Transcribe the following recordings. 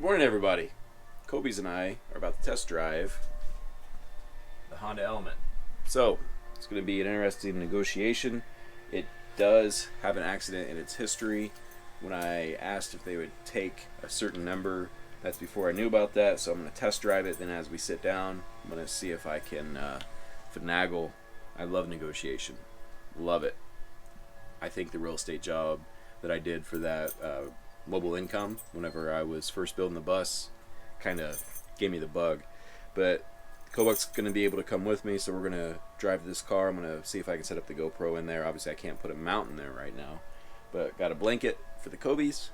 morning, everybody. Kobe's and I are about to test drive the Honda Element. So, it's going to be an interesting negotiation. It does have an accident in its history. When I asked if they would take a certain number, that's before I knew about that, so I'm going to test drive it. Then as we sit down, I'm going to see if I can finagle. I love negotiation. Love it. I think the real estate job that I did for that mobile income whenever I was first building the bus kind of gave me the bug. But Kobuk's going to be able to come with me, so we're going to drive this car. I'm going to see if I can set up the GoPro in there. Obviously, I can't put a mount in there right now, but got a blanket for the Kobe's,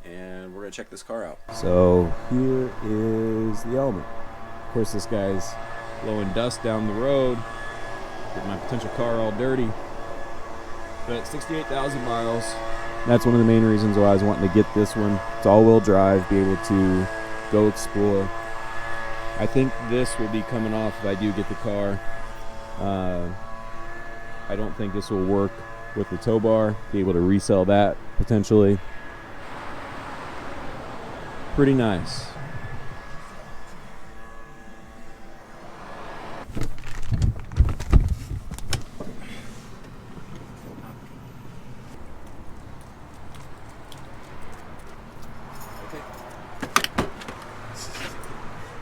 and we're going to check this car out. So here is the Element. Of course, this guy's blowing dust down the road, getting my potential car all dirty. But 68,000 miles. That's one of the main reasons why I was wanting to get this one. It's all-wheel drive, be able to go explore. I think this will be coming off if I do get the car. I don't think this will work with the tow bar. Be able to resell that potentially. Pretty nice.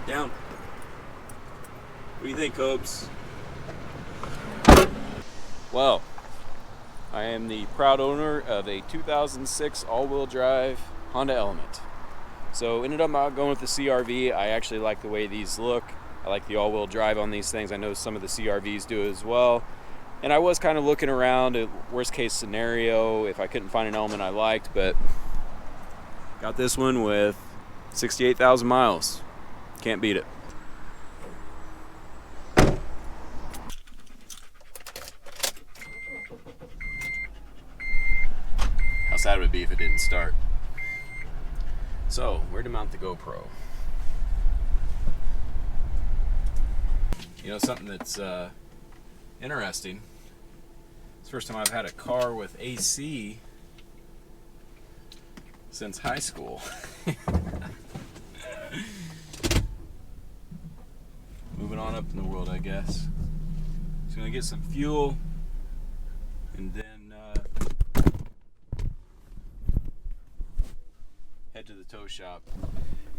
Down. What do you think, Cobes? Well, I am the proud owner of a 2006 all-wheel drive Honda Element. So ended up going with the CRV. I actually like the way these look. I like the all-wheel drive on these things. I know some of the CRVs do as well. And I was kind of looking around at worst case scenario if I couldn't find an Element I liked, but got this one with 68,000 miles. Can't beat it. How sad would it be if it didn't start? So, where to mount the GoPro? You know, something that's interesting. It's the first time I've had a car with AC since high school. Moving on up in the world, I guess. Just gonna get some fuel and then head to the tow shop.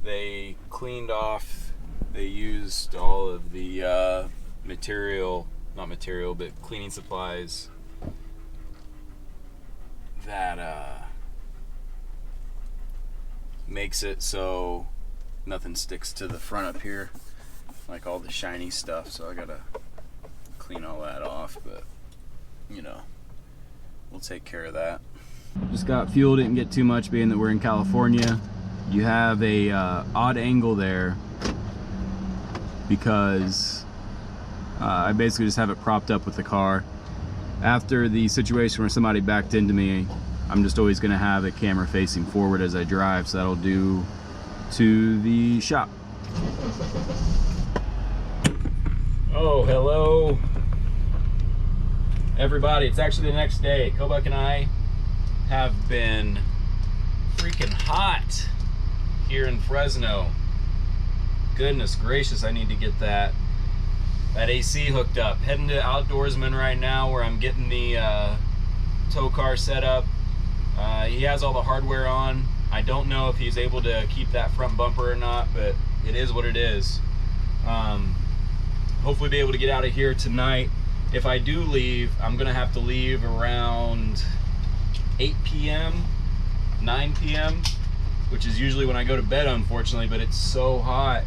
They cleaned off, they used all of the but cleaning supplies that makes it so nothing sticks to the front up here, like all the shiny stuff, so I gotta clean all that off, but you know, we'll take care of that. Just got fuel, didn't get too much being that we're in California. You have a odd angle there because I basically just have it propped up with the car. After the situation where somebody backed into me, I'm just always gonna have a camera facing forward as I drive, so that'll do to the shop. Oh, hello everybody. It's actually the next day. Kobuk and I have been freaking hot here in Fresno. Goodness gracious, I need to get that AC hooked up. Heading to Outdoorsman right now where I'm getting the tow car set up. He has all the hardware on. I don't know if he's able to keep that front bumper or not, but it is what it is. Hopefully be able to get out of here tonight. If I do leave, I'm gonna have to leave around 8 p.m., 9 p.m., which is usually when I go to bed, unfortunately, but it's so hot,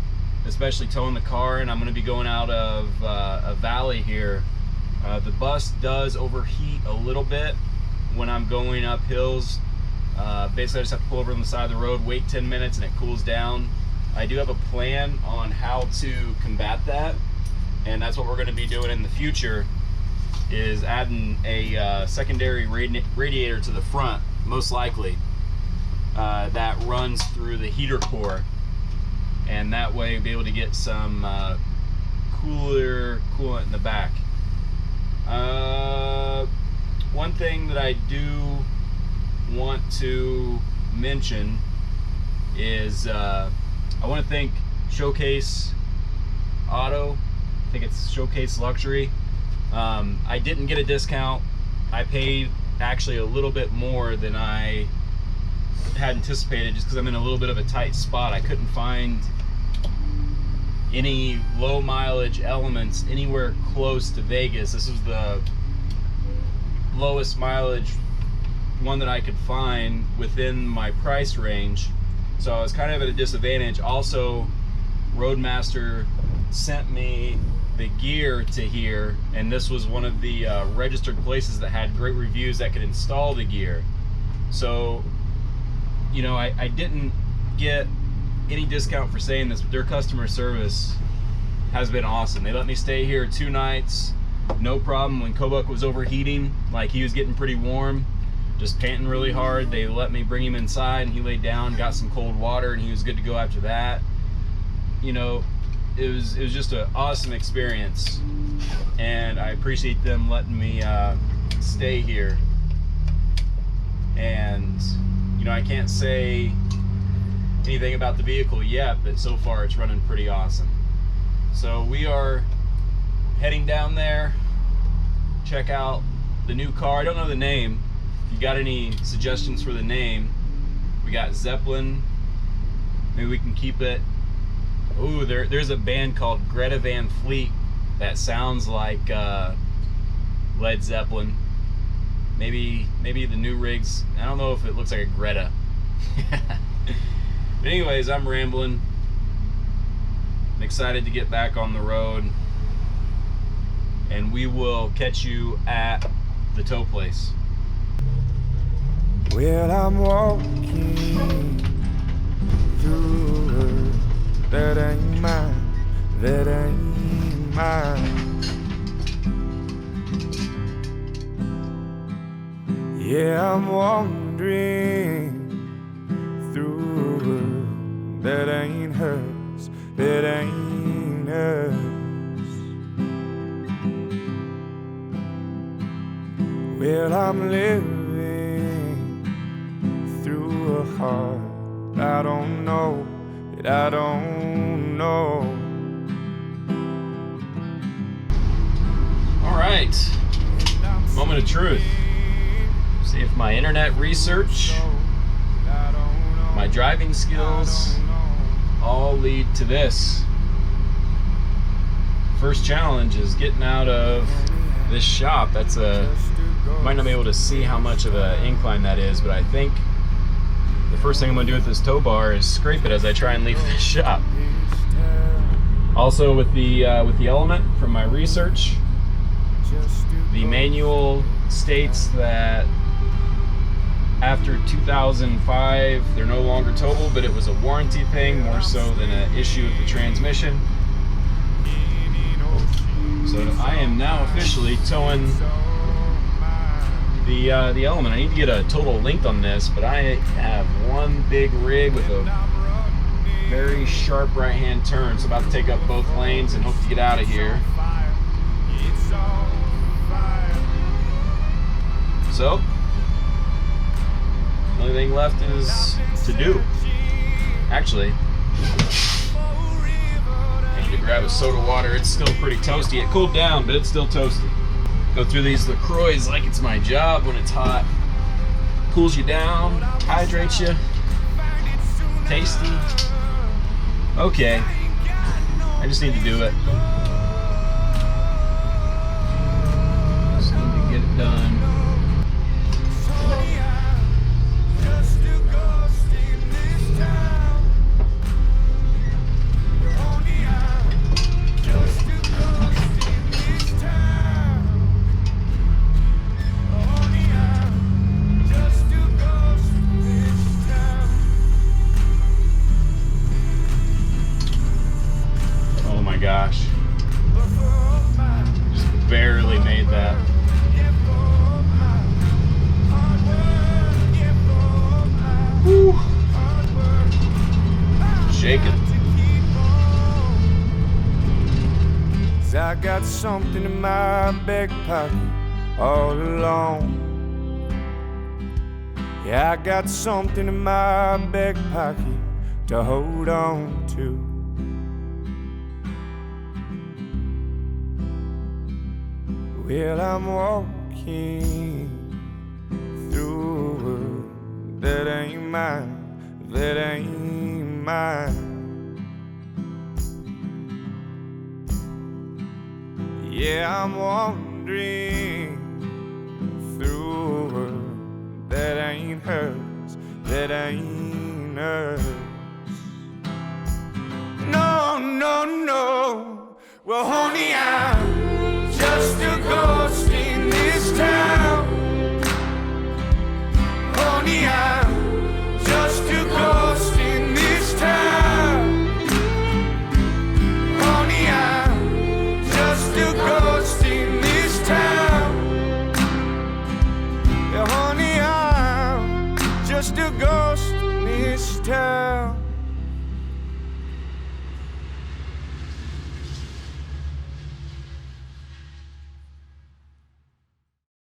especially towing the car, and I'm gonna be going out of a valley here. The bus does overheat a little bit when I'm going up hills. Basically, I just have to pull over on the side of the road, wait 10 minutes, and it cools down. I do have a plan on how to combat that, and that's what we're going to be doing in the future, is adding a secondary radiator to the front, most likely, that runs through the heater core, and that way we'll be able to get some coolant in the back. One thing that I do want to mention is I want to thank Showcase Auto. I think it's Showcase Luxury. I didn't get a discount. I paid actually a little bit more than I had anticipated, just because I'm in a little bit of a tight spot. I couldn't find any low mileage elements anywhere close to Vegas. This was the lowest mileage one that I could find within my price range, so I was kind of at a disadvantage. Also, Roadmaster sent me the gear to here, and this was one of the registered places that had great reviews that could install the gear. So, you know, I didn't get any discount for saying this, but their customer service has been awesome. They let me stay here 2 nights, no problem. When Kobuk was overheating, like he was getting pretty warm, just panting really hard, they let me bring him inside and he laid down, got some cold water, and he was good to go after that. You know, it was just an awesome experience, and I appreciate them letting me stay here. And you know, I can't say anything about the vehicle yet, but so far it's running pretty awesome. So we are heading down there, check out the new car. I don't know the name. If you got any suggestions for the name, we got Zeppelin. Maybe we can keep it. Ooh, there's a band called Greta Van Fleet that sounds like Led Zeppelin. Maybe the new rigs. I don't know if it looks like a Greta. But anyways, I'm rambling. I'm excited to get back on the road, and we will catch you at the tow place. Well, I'm walking through a world that ain't mine, that ain't mine. Yeah, I'm wandering through a world that ain't hers, that ain't hers. Well, I'm living through a heart I don't know, that I don't know. All right, moment of truth. See if my internet research, my driving skills, all lead to this. First challenge is getting out of this shop. That's might not be able to see how much of an incline that is, but I think the first thing I'm gonna do with this tow bar is scrape it as I try and leave this shop. Also, with the element, from my research, the manual states that after 2005 they're no longer towable, but it was a warranty thing more so than an issue with the transmission. So I am now officially towing the element. I need to get a total length on this, but I have one big rig with a very sharp right hand turn, so I'm about to take up both lanes and hope to get out of here. So the only thing left is to do. Actually, I need to grab a soda water. It's still pretty toasty. It cooled down, but it's still toasty. Go through these LaCroix like it's my job when it's hot. Cools you down, hydrates you. Tasty. Okay, I just need to do it. Just need to get it done. Gosh, just barely made that. Woo. Shaking. I got something in my back pocket all along. Yeah, I got something in my back pocket to hold on to. Well, I'm walking through a world that ain't mine, that ain't mine. Yeah, I'm wandering through a world that ain't hers, that ain't hers. No, no, no. Well, honey, I'm